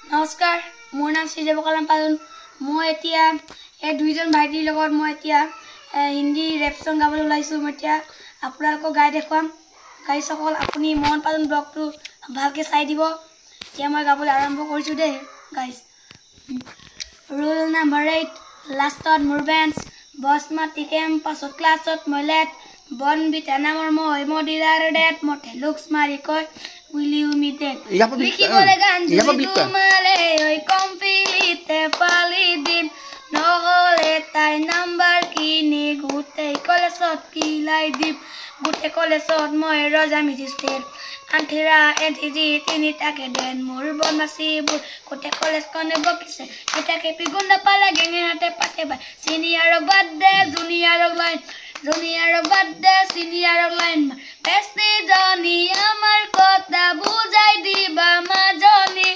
নমস্কাৰ মোৰ নাম শ্ৰী দেৱকলাম পাজন মই এতিয়া এই দুইজন ভাইটিৰ লগত মই এতিয়া হিন্দী ৰেপ সং গাবলৈ ওলাইছো মই এতিয়া আপোনালোকক গাই দেখুৱাম গাইসকল আপুনি মোহন পাজন ব্লগটো ভালকৈ চাই দিব এতিয়া মই গাবলৈ আৰম্ভ কৰিছো দে গাইস ৰুল নাম্বাৰ 8 লাষ্টত মোৰ বেঞ্চ বসমাতি কেম্পাছত ক্লাছত মই লেট বন বিটা নামৰ মই মদিৰাৰ ডেট মতে লুকস মাৰি কয় will you meet it লিখিবলে গান যদি তোমালে ওই কমপ্লিটে পালি দিম নহলে তাই নাম্বাৰ কিনি গুটেই কলেজত কিলাই দিম গুটে কলেজত মই ৰজা মিজিষ্টেট আন্ঠিৰা এন্ঠিজি তিনিটাকে দেন মোৰ বনমাছিবোৰ গুটে কলেজ কনে বকিছে এটাকে পিগুন পালে গেঙে হাতে পাতে বাই সিনিয়ৰক বাদ দে জুনিয়ৰক লাইন জুনিয়ৰক বাদ দে সিনিয়ৰক লাইন বেষ্টি জনী আমাৰ কথা বুজাই দিবা মাজনী